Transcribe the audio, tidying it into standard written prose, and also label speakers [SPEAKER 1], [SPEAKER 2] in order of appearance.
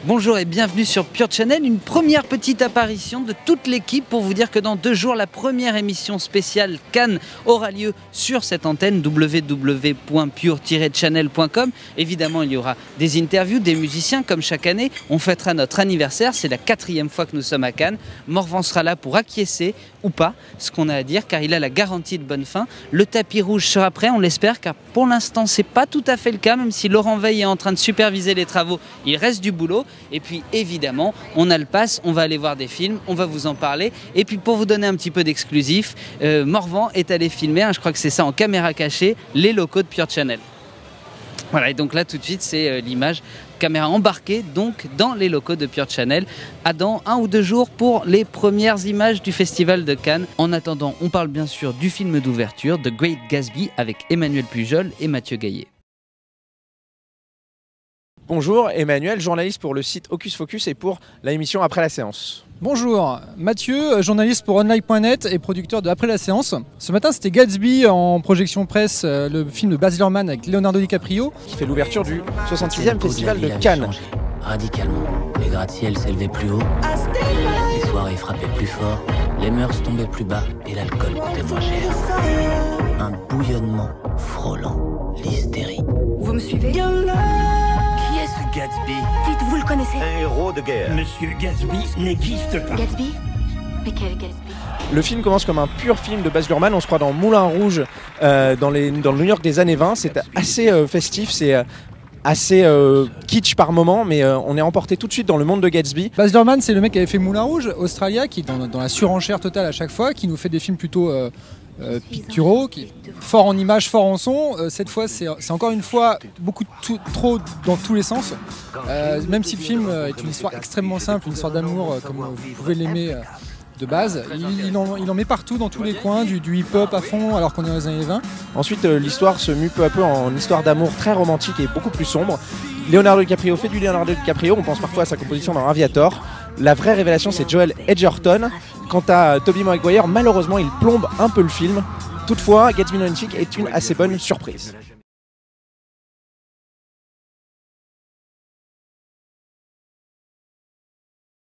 [SPEAKER 1] Bonjour et bienvenue sur Pure Channel, une première petite apparition de toute l'équipe pour vous dire que dans 2 jours, la première émission spéciale Cannes aura lieu sur cette antenne www.pure-channel.com. Évidemment, il y aura des interviews, des musiciens comme chaque année. On fêtera notre anniversaire, c'est la 4e fois que nous sommes à Cannes. Morvan sera là pour acquiescer ou pas ce qu'on a à dire car il a la garantie de bonne fin. Le tapis rouge sera prêt, on l'espère, car pour l'instant, c'est pas tout à fait le cas, même si Laurent Veil est en train de superviser les travaux, il reste du boulot. Et puis évidemment, on a le pass, on va aller voir des films, on va vous en parler. Et puis pour vous donner un petit peu d'exclusif, Morvan est allé filmer, je crois que c'est ça en caméra cachée, les locaux de Pure Channel. Voilà, et donc là tout de suite c'est l'image caméra embarquée donc dans les locaux de Pure Channel à dans 1 ou 2 jours pour les premières images du Festival de Cannes. En attendant, on parle bien sûr du film d'ouverture The Great Gatsby avec Emmanuel Pujol et Mathieu Gaillet.
[SPEAKER 2] Bonjour, Emmanuel, journaliste pour le site Hocus Focus et pour la émission Après la séance.
[SPEAKER 3] Bonjour, Mathieu, journaliste pour online.net et producteur de Après la séance. Ce matin, c'était Gatsby en projection presse, le film de Baz Luhrmann avec Leonardo DiCaprio.
[SPEAKER 2] Qui fait l'ouverture du 66e Festival de Cannes.
[SPEAKER 4] Radicalement, les gratte-ciels s'élevaient plus haut, les soirées frappaient plus fort, les mœurs tombaient plus bas et l'alcool coûtait moins cher. Un bouillonnement frôlant l'hystérie.
[SPEAKER 5] Vous me suivez?
[SPEAKER 6] Gatsby.
[SPEAKER 5] Dites, vous le connaissez?
[SPEAKER 6] Un héros de guerre.
[SPEAKER 7] Monsieur Gatsby n'existe pas.
[SPEAKER 5] Gatsby? Mais quel Gatsby?
[SPEAKER 2] Le film commence comme un pur film de Baz Luhrmann. On se croit dans Moulin Rouge, dans le New York des années 20. C'est assez festif, c'est assez kitsch par moment, mais on est emporté tout de suite dans le monde de Gatsby.
[SPEAKER 3] Baz Luhrmann, c'est le mec qui avait fait Moulin Rouge, Australia, qui est dans la surenchère totale à chaque fois, qui nous fait des films plutôt picturaux, qui est fort en images, fort en son. Cette fois, c'est encore une fois beaucoup trop dans tous les sens. Même si le film est une histoire extrêmement simple, une histoire d'amour comme vous pouvez l'aimer de base, il en met partout dans tous les coins, du hip-hop à fond alors qu'on est dans les années 20.
[SPEAKER 2] Ensuite, l'histoire se mue peu à peu en histoire d'amour très romantique et beaucoup plus sombre. Leonardo DiCaprio fait du Leonardo DiCaprio, on pense parfois à sa composition dans Aviator. La vraie révélation, c'est Joel Edgerton. Quant à Tobey Maguire, malheureusement, il plombe un peu le film. Toutefois, Gatsby Magnifique est une assez bonne surprise.